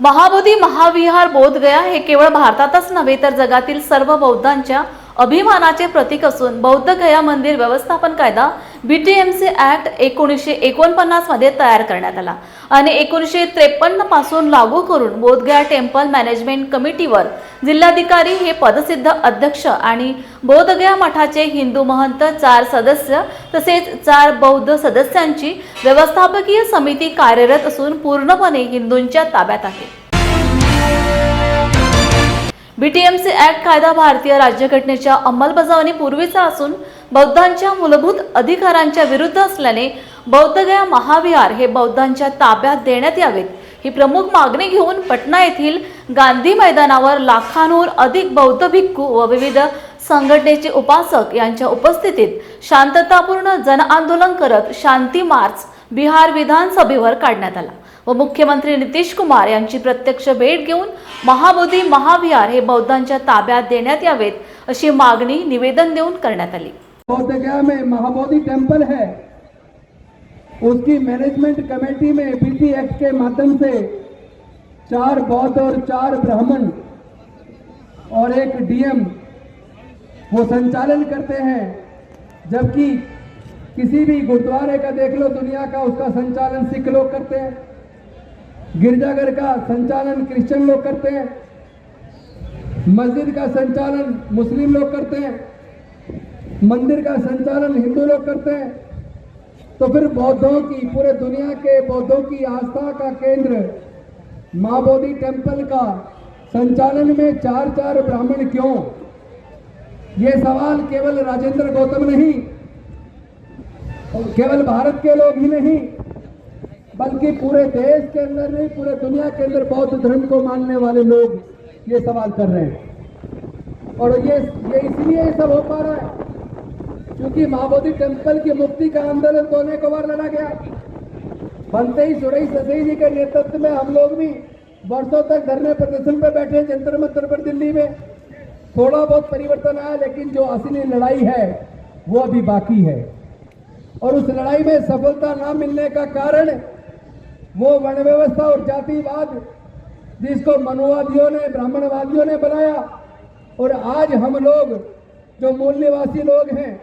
महाबोधी महाविहार बोधगया हे केवळ भारतातच नव्हे तर जगातील सर्व बौद्धांच्या अभिमानाचे प्रतीक असून बौद्धगया मंदिर व्यवस्थापन कायदा BTMC ऍक्ट 1949 मध्ये तयार करण्यात आला आणि 1953 पासून लागू करून बोधगया टेम्पल मॅनेजमेंट कमिटीवर जिल्हाधिकारी हे पदसिद्ध अध्यक्ष आणि बोधगया मठाचे हिंदू महंत 4 सदस्य तसेच 4 बौद्ध सदस्यांची व्यवस्थापकीय समिती कार्यरत असून पूर्णपणे हिंदूंच्या ताब्यात आहे। BTMC ऍक्ट कायदा भारतीय राज्यघटनेच्या अंमलबजावणी पूर्वीचा असून बौद्धांच्या मूलभूत अधिकारांच्या विरुद्ध असल्याने बौद्धगया महाविहार हे बौद्धांच्या ताब्यात देण्यात यावेत ही प्रमुख मागणी घेऊन पटना येथील गांधी मैदानावर लाखांहून अधिक बौद्ध भिक्खू व विविध संघटनेचे उपासक यांच्या उपस्थितीत शांततापूर्ण जनआंदोलन करत शांती मार्च बिहार विधानसभेवर काढण्यात आला व मुख्यमंत्री नितीश कुमार यांची प्रत्यक्ष भेट घेऊन महाबोधी महाविहार हे बौद्धांच्या ताब्यात देण्यात यावेत अशी मागणी निवेदन देऊन करण्यात आली। बोधगया में महाबोधि टेम्पल है, उसकी मैनेजमेंट कमेटी में BT एक्ट के माध्यम से 4 बौद्ध और 4 ब्राह्मण और एक DM वो संचालन करते हैं, जबकि किसी भी गुरुद्वारे का देख लो दुनिया का, उसका संचालन सिख लोग करते हैं, गिरजाघर का संचालन क्रिश्चियन लोग करते हैं, मस्जिद का संचालन मुस्लिम लोग करते हैं, मंदिर का संचालन हिंदू लोग करते हैं। तो फिर बौद्धों की, पूरे दुनिया के बौद्धों की आस्था का केंद्र महाबोधि टेम्पल का संचालन में 4 ब्राह्मण क्यों? ये सवाल केवल राजेंद्र गौतम नहीं, केवल भारत के लोग ही नहीं, बल्कि पूरे देश के अंदर नहीं, पूरे दुनिया के अंदर बौद्ध धर्म को मानने वाले लोग ये सवाल कर रहे हैं। और ये इसलिए सब हो पा रहा है क्योंकि महाबोधि टेम्पल की मुक्ति का आंदोलन तो अनेक बार लड़ा गया। बनते ही सुरई ससई जी के नेतृत्व में हम लोग भी वर्षों तक धरने प्रदर्शन पर बैठे, जंतर मंतर पर दिल्ली में। थोड़ा बहुत परिवर्तन आया, लेकिन जो असली लड़ाई है वो अभी बाकी है। और उस लड़ाई में सफलता ना मिलने का कारण वो वर्ण व्यवस्था और जातिवाद जिसको मनुवादियों ने, ब्राह्मणवादियों ने बनाया। और आज हम लोग जो मूल निवासी लोग हैं,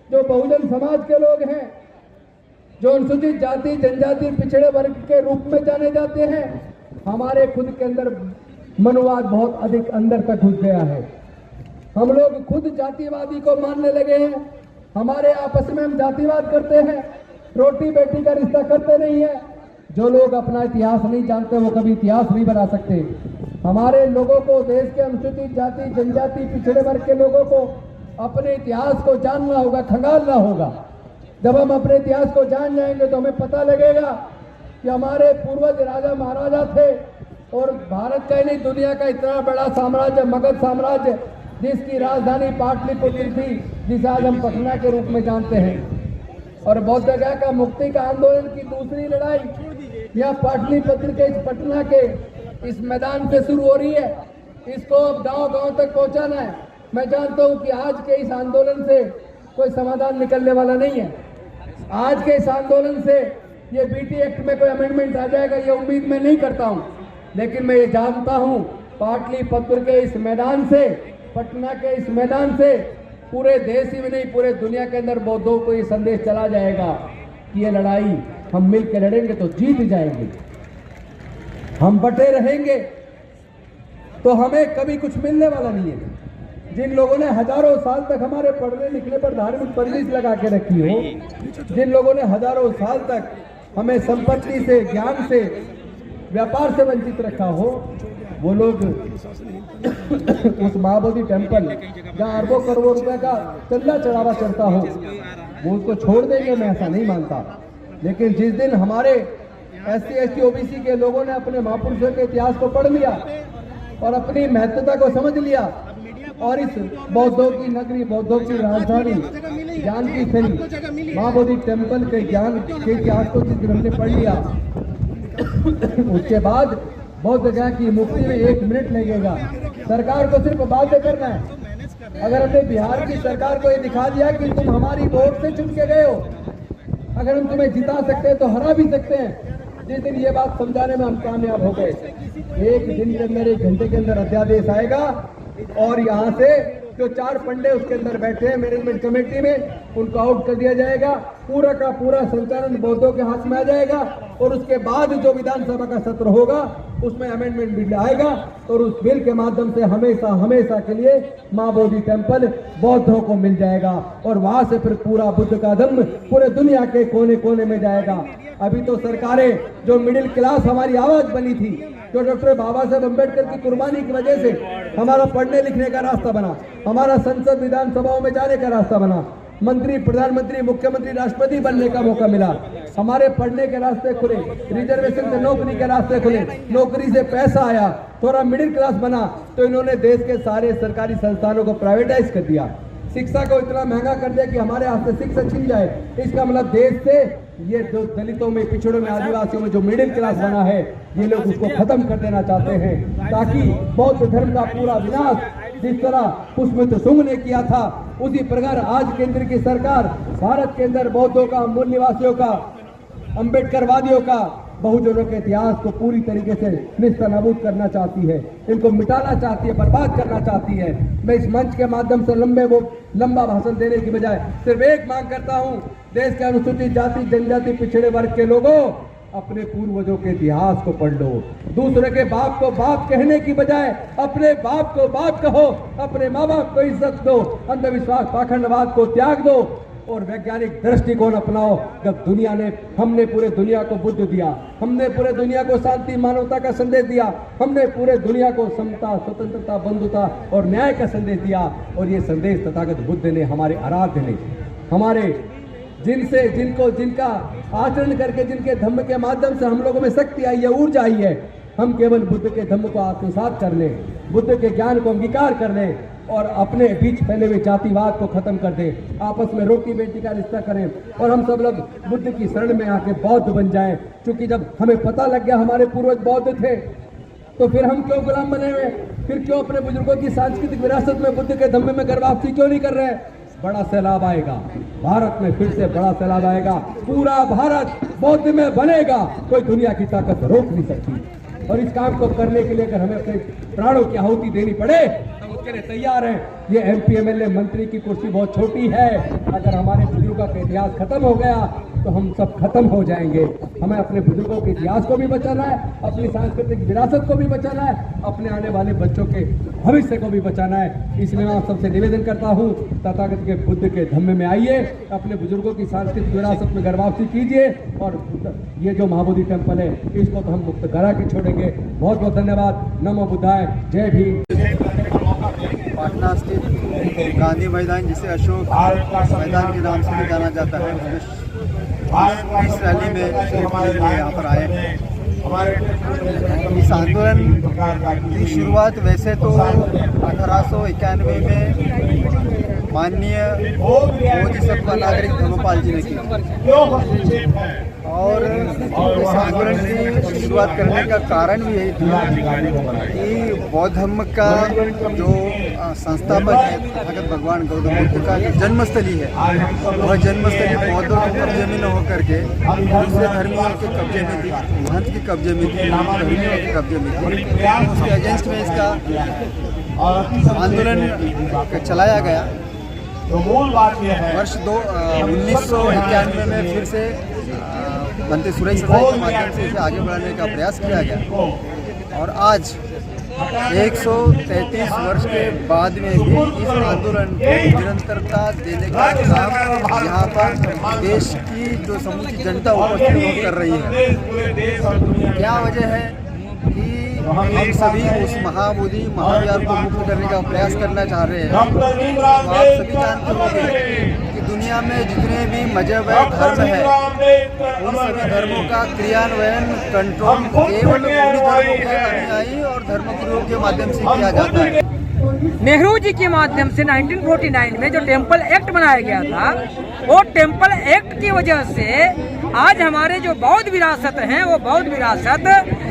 जो बहुजन समाज के लोग हैं, जो अनुसूचित जाति जनजाति पिछड़े वर्ग के रूप में जाने जाते हैं, हमारे खुद के अंदर मनुवाद बहुत अधिक अंदर तक घुस गया है। हम लोग खुद जातिवादी को मानने लगे हैं। हमारे आपस में हम जातिवाद करते हैं, रोटी बेटी का रिश्ता करते नहीं है। जो लोग अपना इतिहास नहीं जानते वो कभी इतिहास नहीं बना सकते। हमारे लोगों को, देश के अनुसूचित जाति जनजाति पिछड़े वर्ग के लोगों को अपने इतिहास को जानना होगा, खंगालना होगा। जब हम अपने इतिहास को जान जाएंगे तो हमें पता लगेगा कि हमारे पूर्वज राजा महाराजा थे और भारत का ही नहीं दुनिया का इतना बड़ा साम्राज्य, मगध साम्राज्य, जिसकी राजधानी पाटलिपुत्र थी, जिसे आज हम पटना के रूप में जानते हैं। और बोधगया का मुक्ति का आंदोलन की दूसरी लड़ाई यह पाटलिपुत्र के इस पटना के इस मैदान से शुरू हो रही है। इसको अब गांव-गांव तक पहुंचाना है। मैं जानता हूं कि आज के इस आंदोलन से कोई समाधान निकलने वाला नहीं है। आज के इस आंदोलन से ये BT एक्ट में कोई अमेंडमेंट आ जाएगा, ये उम्मीद मैं नहीं करता हूं। लेकिन मैं ये जानता हूं पाटलिपुत्र के इस मैदान से, पटना के इस मैदान से पूरे देश ही में नहीं, पूरे दुनिया के अंदर बौद्धों को ये संदेश चला जाएगा कि ये लड़ाई हम मिल के लड़ेंगे तो जीत जाएंगे। हम बटे रहेंगे तो हमें कभी कुछ मिलने वाला नहीं है। जिन लोगों ने हजारों साल तक हमारे पढ़ने लिखने पर धार्मिक परवरिश लगा के रखी हो, जिन लोगों ने हजारों साल तक हमें संपत्ति से, ज्ञान से, व्यापार से वंचित रखा हो, वो लोग उस महाबोधि टेम्पल जहाँ अरबों करोड़ों रुपए का चंदा चढ़ावा चढ़ता हो, वो उसको छोड़ देंगे, मैं ऐसा नहीं मानता। लेकिन जिस दिन हमारे SC ST OBC के लोगों ने अपने महापुरुषों के इतिहास को पढ़ लिया और अपनी महत्वता को समझ लिया और इस बौद्धों की नगरी, बौद्धों की राजधानी, ज्ञान की स्थली महाबोधि टेम्पल के ज्ञान के इतिहास को जिस दिन हमने पढ़ लिया, उसके बाद बोधगया की मुक्ति में 1 मिनट लगेगा। सरकार को सिर्फ बाध्य करना है। अगर हमने बिहार की सरकार को ये दिखा दिया कि तुम हमारी वोट से चुन के गए हो, अगर हम तुम्हें जिता सकते हैं तो हरा भी सकते हैं, जिस दिन ये बात समझाने में हम कामयाब हो गए, एक दिन के अंदर, 1 घंटे के अंदर अध्यादेश आएगा और यहाँ से जो 4 पंडे उसके अंदर बैठे हैं मैनेजमेंट कमेटी में, उनको आउट कर दिया जाएगा। पूरा का पूरा संचालन बौद्धों के हाथ में आ जाएगा और उसके बाद जो विधानसभा का सत्र होगा उसमें अमेंडमेंट बिल आएगा और उस बिल के माध्यम से हमेशा हमेशा के लिए मां बोधि टेम्पल बौद्धों को मिल जाएगा और वहां से फिर पूरा बुद्ध का धम्म पूरे दुनिया के कोने कोने में जाएगा। अभी तो सरकारें, जो मिडिल क्लास हमारी आवाज बनी थी, जो डॉक्टर बाबा साहब अम्बेडकर की कुर्बानी की वजह से हमारा पढ़ने लिखने का रास्ता बना, हमारा संसद विधानसभाओं में जाने का रास्ता बना, मंत्री, प्रधानमंत्री, मुख्यमंत्री, राष्ट्रपति बनने का मौका मिला, हमारे पढ़ने के रास्ते खुले, रिजर्वेशन से नौकरी के रास्ते खुले, नौकरी से पैसा आया, थोड़ा मिडिल क्लास बना, तो इन्होंने देश के सारे सरकारी संस्थानों को प्राइवेटाइज कर दिया, शिक्षा को इतना महंगा कर दिया कि हमारे हाथ से शिक्षा छिन जाए। इसका मतलब देश से ये जो दलितों में, पिछड़ों में, आदिवासियों में जो मिडिल क्लास बना है, ये लोग उसको खत्म कर देना चाहते हैं, ताकि बौद्ध धर्म का पूरा विनाश जिस तरह पुष्पमित्र शुंग ने किया था, उसी प्रकार आज केंद्र की सरकार भारत के अंदर बौद्धों का, मूल निवासियों का, अम्बेडकरवादियों का, बहुजनों के इतिहास को पूरी तरीके से निस्तनाबूद करना चाहती है, इनको मिटाना चाहती है, बर्बाद करना चाहती है। मैं इस मंच के माध्यम से लंबा भाषण देने की बजाय सिर्फ एक मांग करता हूं, देश के अनुसूचित जाति, जनजाति, पिछड़े वर्ग के लोगों, अपने पूर्वजों के इतिहास को पढ़ लो। दूसरे के बाप को बाप कहने की बजाय अपने बाप को बाप कहो, अपने माँ बाप को इज्जत दो, अंधविश्वास, पाखंडवाद को त्याग दो और वैज्ञानिक दृष्टिकोण अपनाओ। जब हमने पूरे दुनिया को बुद्ध दिया, हमने पूरे दुनिया को शांति, मानवता का संदेश दिया, हमने पूरे दुनिया को समता, स्वतंत्रता, बंधुता और न्याय का संदेश दिया, और ये संदेश तथागत बुद्ध ने, हमारे आराध्य ने, हमारे जिनका आचरण करके, जिनके धम्म के माध्यम से हम लोगों में शक्ति आई है, ऊर्जा आई है, हम केवल बुद्ध के धम्म को आत्मसात कर लें, बुद्ध के ज्ञान को अंगीकार कर लें और अपने बीच फैले हुए जातिवाद को खत्म कर दें, आपस में रोटी बेटी का रिश्ता करें और हम सब लोग बुद्ध की शरण में आके बौद्ध बन जाएं। क्योंकि जब हमें पता लग गया हमारे पूर्वज बौद्ध थे, तो फिर हम क्यों गुलाम बने हुए, फिर क्यों अपने बुजुर्गों की सांस्कृतिक विरासत में, बुद्ध के धम्मे में गर्भावस्थी क्यों नहीं कर रहे हैं? बड़ा सैलाब आएगा भारत में, फिर से बड़ा सैलाब आएगा, पूरा भारत बौद्ध में बनेगा, कोई दुनिया की ताकत रोक नहीं सकती। और इस काम को करने के लिए अगर हमें अपने प्राणों की आहुति देनी पड़े, हम उसके लिए तैयार हैं। ये MP MLA मंत्री की कुर्सी बहुत छोटी है, अगर हमारे बुजुर्गों का इतिहास खत्म हो गया तो हम सब खत्म हो जाएंगे। हमें अपने बुजुर्गों के इतिहास को भी बचाना है, अपनी सांस्कृतिक विरासत को भी बचाना है, अपने आने वाले बच्चों के भविष्य को भी बचाना है। इसलिए मैं आप सबसे निवेदन करता हूँ, तथागत के बुद्ध के धम्मे में आइए, अपने बुजुर्गों की सांस्कृतिक विरासत में गर्भावस्थी कीजिए और ये जो महाबोधि टेम्पल है इसको तो हम मुक्त करा के छोड़ेंगे। बहुत बहुत धन्यवाद। नमो बुद्धाय, जय भीम। पाटना स्थित गांधी मैदान, जिसे अशोक मैदान के नाम से भी जाना जाता है, इस रैली में यहाँ पर आए हैं। इस आंदोलन की शुरुआत वैसे तो 1891 में माननीय बोधिसत्व नागरिक धर्मपाल जी ने की, और इस आंदोलन की शुरुआत करने का कारण भी यही था कि बौद्ध धर्म का जो संस्थापक है तथागत भगवान गौतम बुद्ध का जो जन्मस्थली है, वह जन्मस्थली बौद्धों के कब्जे में न होकर के दूसरे धर्मियों के कब्जे में थी, महंत के कब्जे में थी, धर्मियों के कब्जे में थी। उसके अगेंस्ट में इसका आंदोलन चलाया गया। वर्ष 1991 में फिर से बनते सुरेश सजाई के माध्यम से इसे आगे बढ़ाने का प्रयास किया गया, और आज 133 वर्ष के बाद में भी इस आंदोलन को निरंतरता देने का काम यहाँ पर देश की जो समूची जनता उपस्थित कर रही है। क्या वजह है कि हम सभी उस महाबोधि महाविहार को मुक्त करने का प्रयास करना चाह रहे हैं? तो आप सभी जानते होंगे कि दुनिया में जितने भी मजहब है, धर्म है, उन सभी धर्मों का क्रियान्वयन, कंट्रोल केवल उन्हीं धर्मों के अनुयायी और धर्मगुरुओं के माध्यम से किया जाता है। नेहरू जी के माध्यम से 1949 में जो टेम्पल एक्ट बनाया गया था, वो टेम्पल एक्ट की वजह से आज हमारे जो बौद्ध विरासत हैं, वो बौद्ध विरासत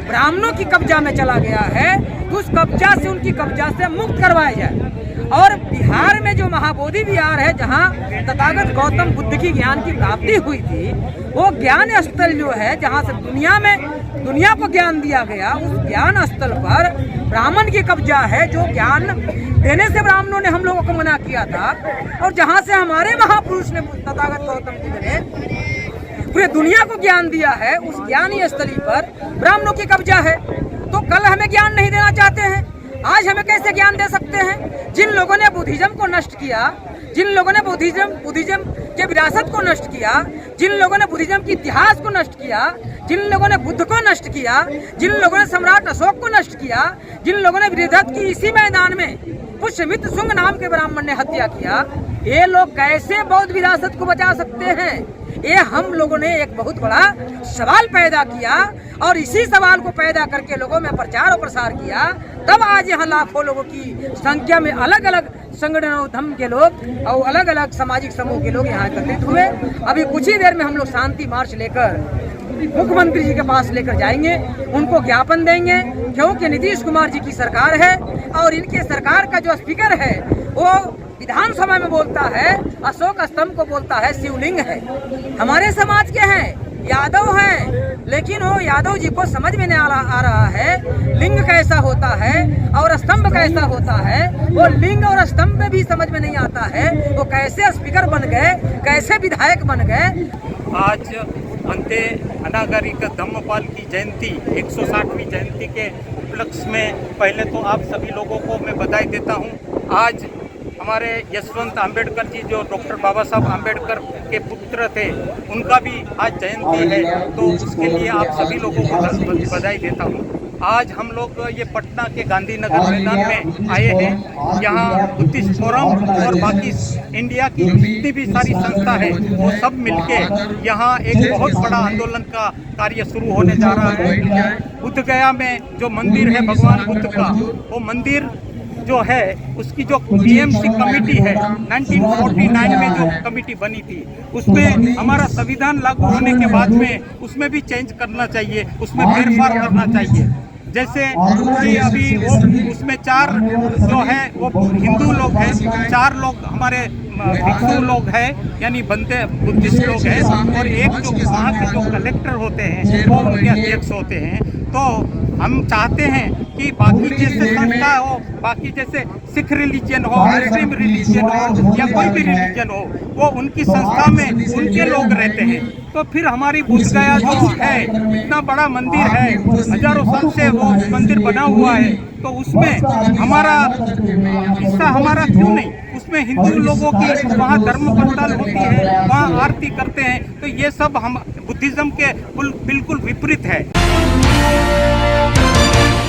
ब्राह्मणों की कब्जा में चला गया है। उस कब्जा से, उनकी कब्जा से मुक्त करवाया जाए। और बिहार में जो महाबोधि विहार है, जहाँ तथागत गौतम बुद्ध की ज्ञान की प्राप्ति हुई थी, वो ज्ञान स्थल जो है, जहाँ से दुनिया को ज्ञान दिया गया, उस ज्ञान स्थल पर ब्राह्मण की कब्जा है, जो ज्ञान देने से ब्राह्मणों ने हम लोगों को मना किया था, और जहाँ से हमारे महापुरुष ने तथागत गौतम बुद्ध ने पूरे दुनिया को ज्ञान दिया है, उस ज्ञानी स्थली पर ब्राह्मणों की कब्जा है। तो कल हमें ज्ञान नहीं देना चाहते हैं, आज हमें कैसे ज्ञान दे सकते हैं? जिन लोगों ने बुद्धिज्म को नष्ट किया, जिन लोगों ने बुद्धिज्म के विरासत को नष्ट किया, जिन लोगों ने बुद्धिज्म के इतिहास को नष्ट किया, जिन लोगों ने बुद्ध को नष्ट किया, जिन लोगों ने सम्राट अशोक को नष्ट किया, जिन लोगों ने बृहद्रथ की इसी मैदान में पुष्यमित्र शुंग नाम के ब्राह्मण ने हत्या किया, ये लोग कैसे बौद्ध विरासत को बचा सकते हैं? ये हम लोगों ने एक बहुत बड़ा सवाल पैदा किया, और इसी सवाल को पैदा करके लोगों में प्रचार और प्रसार किया। तब आज यहाँ लाखों लोगों की संख्या में अलग अलग संगठनों धर्म के लोग और अलग अलग सामाजिक समूह के लोग यहाँ एकत्रित हुए। अभी कुछ ही देर में हम लोग शांति मार्च लेकर मुख्यमंत्री जी के पास लेकर जाएंगे, उनको ज्ञापन देंगे, क्योंकि नीतीश कुमार जी की सरकार है, और इनके सरकार का जो स्पीकर है वो विधानसभा में बोलता है, अशोक स्तंभ को बोलता है शिवलिंग है। हमारे समाज के हैं, यादव हैं, लेकिन वो यादव जी को समझ में नहीं आ रहा है लिंग कैसा होता है और स्तंभ कैसा होता है। वो लिंग और स्तंभ में भी समझ में नहीं आता है, वो कैसे स्पीकर बन गए, कैसे विधायक बन गए। आज अंते अनागरिक धम्मपाल की जयंती 160वीं जयंती के उपलक्ष्य में पहले तो आप सभी लोगों को मैं बधाई देता हूं। आज हमारे यशवंत आम्बेडकर जी, जो डॉक्टर बाबा साहब आम्बेडकर के पुत्र थे, उनका भी आज जयंती है, तो उसके लिए आप सभी लोगों को बधाई देता हूं। आज हम लोग ये पटना के गांधीनगर मैदान में आए हैं। यहाँ बुद्धिस्ट फोरम और बाकी इंडिया की जितनी भी सारी संस्था है, वो सब मिलके यहाँ एक बहुत बड़ा आंदोलन का कार्य शुरू होने जा रहा है। बुद्ध गया में जो मंदिर है भगवान बुद्ध का, वो मंदिर जो है उसकी जो बीएमसी कमेटी है 1949 में जो कमेटी बनी थी, उसमें हमारा संविधान लागू होने के बाद में उसमें भी चेंज करना चाहिए, उसमें फेरफार करना चाहिए। जैसे कि अभी वो उसमें 4 जो है वो हिंदू लोग हैं, 4 लोग हमारे भिक्षु लोग हैं, यानी बनते बुद्धिस्ट लोग हैं, और एक जो वहाँ के जो कलेक्टर होते हैं वो उनके अध्यक्ष होते हैं। तो हम चाहते हैं कि बाकी जैसे संस्था हो, बाकी जैसे सिख रिलीजन हो, मुस्लिम रिलीजन हो, या कोई भी रिलीजन हो, वो उनकी संस्था में उनके लोग रहते हैं। तो फिर हमारी बुद्ध गया जो है, इतना बड़ा मंदिर है, हजारों साल से वो मंदिर बना हुआ है, तो उसमें हमारा हिस्सा हमारा क्यों नहीं? उसमें हिंदू लोगों की वहाँ धर्म पड़ताल होती है, वहाँ आरती करते हैं, तो ये सब हम बुद्धिज्म के बिल्कुल विपरीत है।